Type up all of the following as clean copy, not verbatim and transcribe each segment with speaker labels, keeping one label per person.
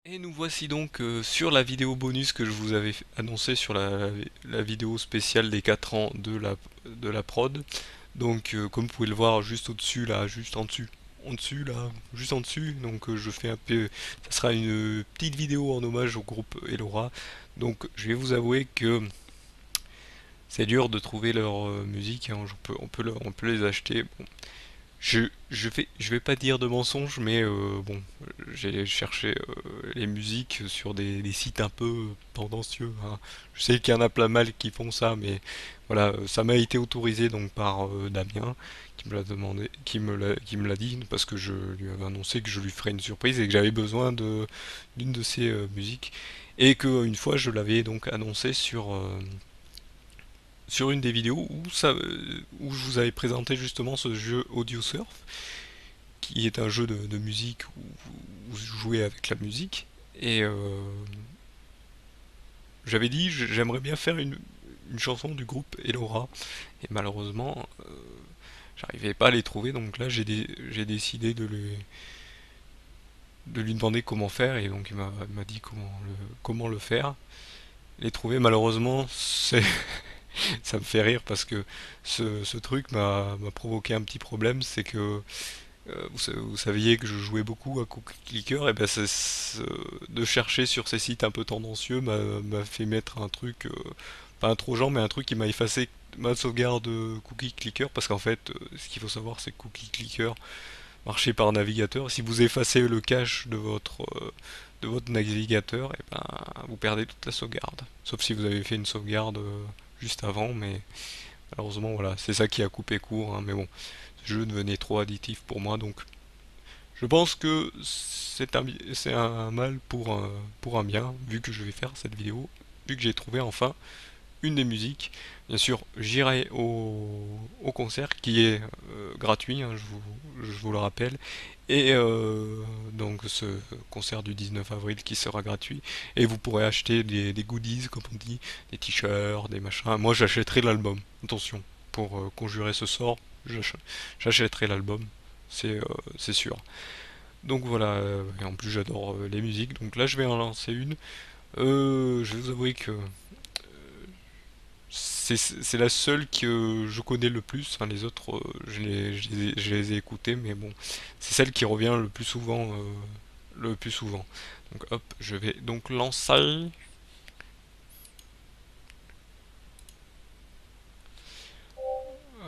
Speaker 1: Et nous voici donc sur la vidéo bonus que je vous avais annoncé sur la vidéo spéciale des 4 ans de la prod. Donc comme vous pouvez le voir juste au-dessus là, juste en dessus là, juste en dessus. Donc je fais un peu, ça sera une petite vidéo en hommage au groupe Elora. Donc je vais vous avouer que c'est dur de trouver leur musique, hein. On peut les acheter. Bon, je vais pas dire de mensonges, mais bon, j'ai cherché les musiques sur des sites un peu tendancieux, hein. Je sais qu'il y en a plein mal qui font ça, mais voilà, ça m'a été autorisé donc par Damien, qui me l'a demandé, qui me l'a dit, parce que je lui avais annoncé que je lui ferais une surprise et que j'avais besoin d'une de ses musiques, et que une fois je l'avais donc annoncé sur une des vidéos où je vous avais présenté justement ce jeu Audio Surf, qui est un jeu de musique où vous jouez avec la musique. Et j'avais dit j'aimerais bien faire une chanson du groupe Elora. Et malheureusement, j'arrivais pas à les trouver. Donc là, j'ai décidé de lui demander comment faire. Et donc il m'a dit comment le faire. Les trouver, malheureusement, ça me fait rire parce que ce truc m'a provoqué un petit problème. C'est que vous saviez que je jouais beaucoup à Cookie Clicker, et ben de chercher sur ces sites un peu tendancieux m'a fait mettre un truc, pas un trojan, mais un truc qui m'a effacé ma sauvegarde Cookie Clicker, parce qu'en fait, ce qu'il faut savoir, c'est que Cookie Clicker marchait par navigateur. Si vous effacez le cache de votre navigateur, et ben vous perdez toute la sauvegarde. Sauf si vous avez fait une sauvegarde juste avant, mais malheureusement, voilà, c'est ça qui a coupé court, hein. Mais bon, ce jeu devenait trop addictif pour moi, donc je pense que c'est un mal pour un bien, vu que je vais faire cette vidéo, vu que j'ai trouvé enfin une des musiques. Bien sûr, j'irai au concert qui est gratuit, hein, je vous le rappelle. Et donc ce concert du 19 avril qui sera gratuit. Et vous pourrez acheter des goodies, comme on dit, des t-shirts, des machins. Moi j'achèterai l'album. Attention, pour conjurer ce sort, j'achèterai l'album. C'est sûr. Donc voilà, et en plus j'adore les musiques. Donc là je vais en lancer une. Je vais vous avouer que c'est la seule que je connais le plus. Enfin, les autres, je les ai écoutées, mais bon, c'est celle qui revient le plus souvent. Le plus souvent. Donc hop, je vais donc lancer.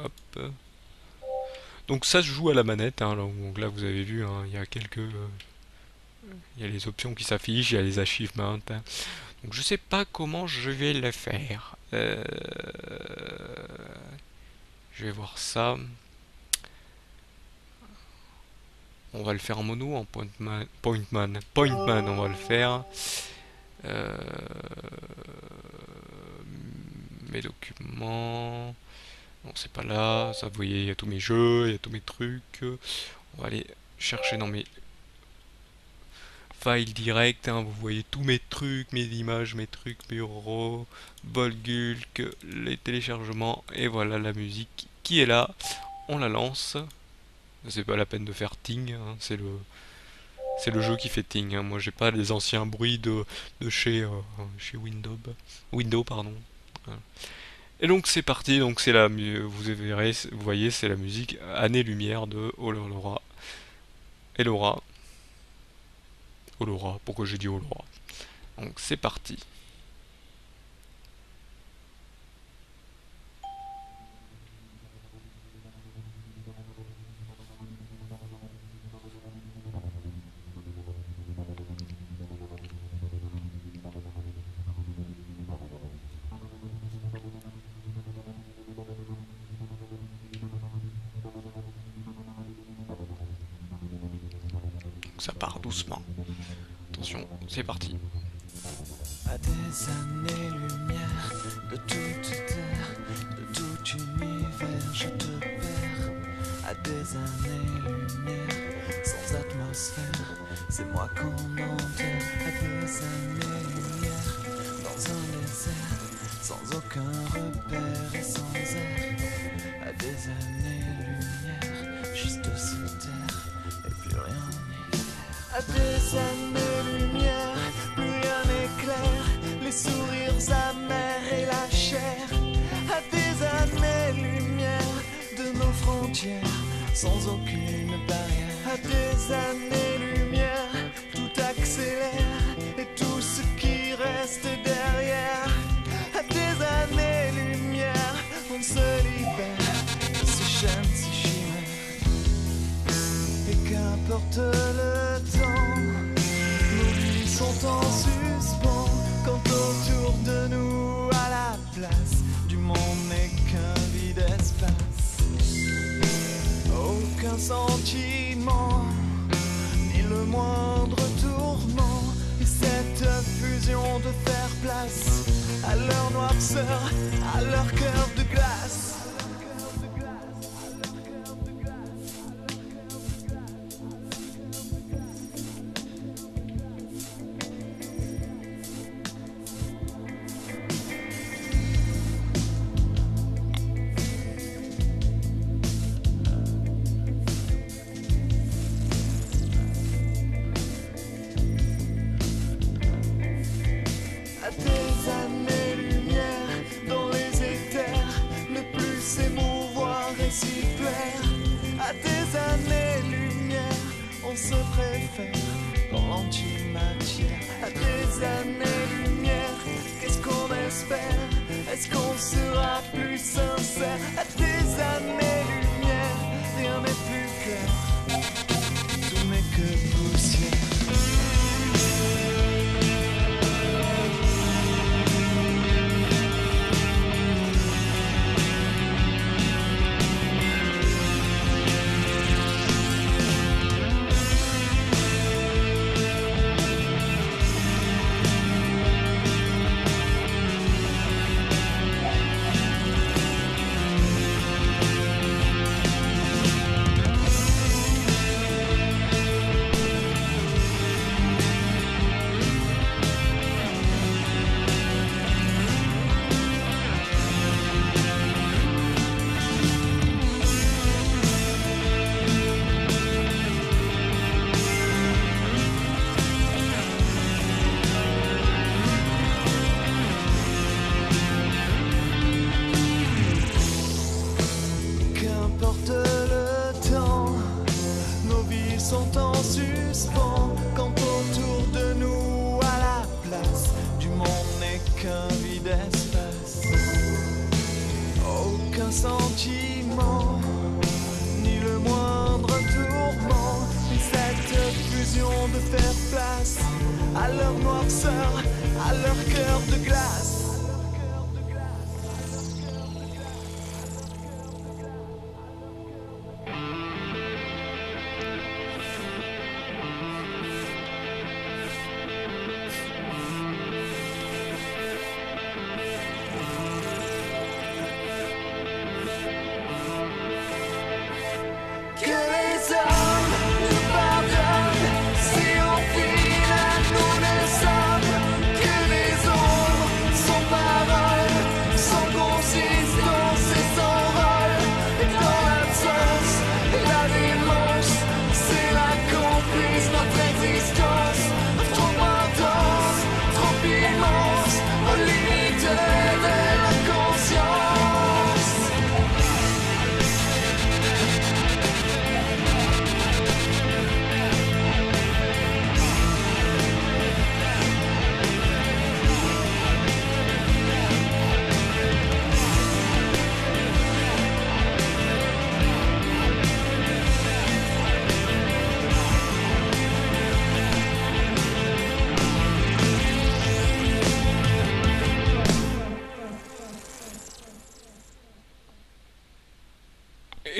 Speaker 1: Hop. Donc ça se joue à la manette, hein. Donc là vous avez vu, hein, il y a il y a les options qui s'affichent, il y a les achievements, hein. Donc je sais pas comment je vais le faire. Je vais voir ça. On va le faire en mono, en Pointman, on va le faire. Euh, Mes documents. Non, c'est pas là. Ça, vous voyez, il y a tous mes jeux, il y a tous mes trucs. On va aller chercher dans mes files directs, hein. Vous voyez tous mes trucs, mes images, mes trucs, mes euros, Bolgulk, les téléchargements. Et voilà la musique qui est là. On la lance. C'est pas la peine de faire ting, hein, c'est le jeu qui fait ting, hein. Moi j'ai pas les anciens bruits de chez Windows pardon. Voilà. Et donc c'est parti, donc vous verrez, vous voyez, c'est la musique Année Lumière de Olora. Elora. Olora, pourquoi j'ai dit Olora? Donc c'est parti. Donc ça part doucement. Attention, c'est parti.
Speaker 2: À des années-lumière de toute terre, de tout univers, je te perds. À des années-lumière, sans atmosphère, c'est moi qu'on enterre. À des années-lumière, dans un désert, sans aucun repère et sans air. À des années-lumière, juste sous terre, et plus rien n'y faire. À des années-lumière, frontières, sans aucune barrière. À des années-lumière, tout accélère, et tout ce qui reste derrière. À des années-lumière, on se libère de ces chaînes, ces chimères. Et qu'importe le temps, nos vies sont en suspens, quand autour de nous, à la place du monde n'est qu'un vide espace. Aucun sentiment, ni le moindre tourment, et cette fusion de faire place à leur noirceur, à leur cœur de glace. À des années-lumière, dans les éthers, ne plus s'émouvoir et s'y plaire. À des années-lumière, on se préfère dans l'antimatière. À des années-lumière, qu'est-ce qu'on espère? Est-ce qu'on sera plus sincère? À des années-lumière, rien n'est plus clair, tout n'est que poussière. Qu'importe le temps, nos vies sont en suspens, quand autour de nous, à la place du monde n'est qu'un vide espace. Aucun sentiment, ni le moindre tourment, et cette fusion de faire place à leur noirceur, à leur cœur de glace. Que les hommes nous pardonnent si au final nous ne sommes que des ombres sans parole, sans consistance et sans rôle. Et dans l'absence, la démence, c'est là qu'on puise notre existence. Trop intense, trop immense, aux limites de la conscience.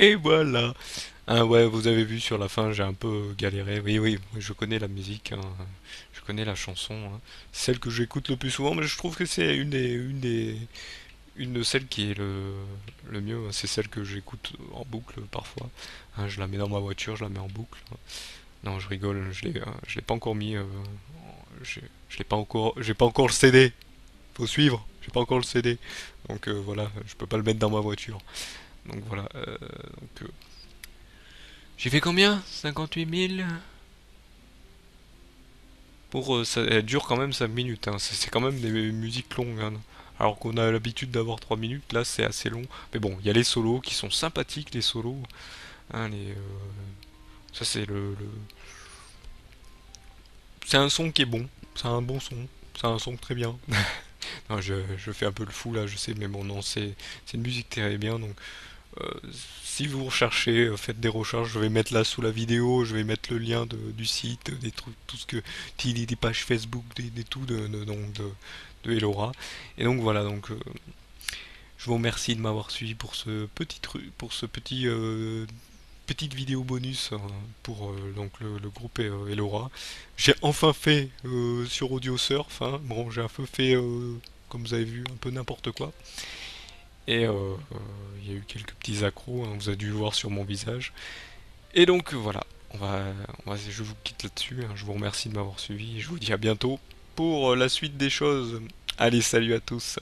Speaker 1: Et voilà. Ah ouais, vous avez vu sur la fin, j'ai un peu galéré. Oui, oui, oui, je connais la musique, hein. Je connais la chanson, hein. Celle que j'écoute le plus souvent, mais je trouve que c'est une de celles qui est le mieux, hein. C'est celle que j'écoute en boucle parfois. Hein, je la mets dans ma voiture, je la mets en boucle. Non, je rigole, je l'ai pas encore mis. Je l'ai pas encore, j'ai pas encore le CD. Faut suivre, j'ai pas encore le CD. Donc voilà, je peux pas le mettre dans ma voiture. Donc voilà. Donc, j'ai fait combien? 58 000. Elle dure quand même 5 minutes, hein. C'est quand même des musiques longues, hein. Alors qu'on a l'habitude d'avoir 3 minutes, là c'est assez long. Mais bon, il y a les solos qui sont sympathiques, les solos. Hein, ça c'est c'est un son qui est bon, c'est un bon son, c'est un son très bien. Non, je fais un peu le fou là, je sais, mais bon, non, c'est une musique très bien. Donc, euh, si vous recherchez, faites des recherches. Je vais mettre là sous la vidéo, je vais mettre le lien du site, des trucs, tout ce que, des pages Facebook, des tout donc de Elora. Et donc voilà, donc je vous remercie de m'avoir suivi pour ce petit truc, pour ce petit petite vidéo bonus pour donc le groupe Elora. J'ai enfin fait sur Audio Surf, hein. Bon, j'ai un peu fait, comme vous avez vu, un peu n'importe quoi. Et il y a eu quelques petits accros, hein, vous avez dû le voir sur mon visage. Et donc voilà, je vous quitte là-dessus, hein. Je vous remercie de m'avoir suivi et je vous dis à bientôt pour la suite des choses. Allez, salut à tous.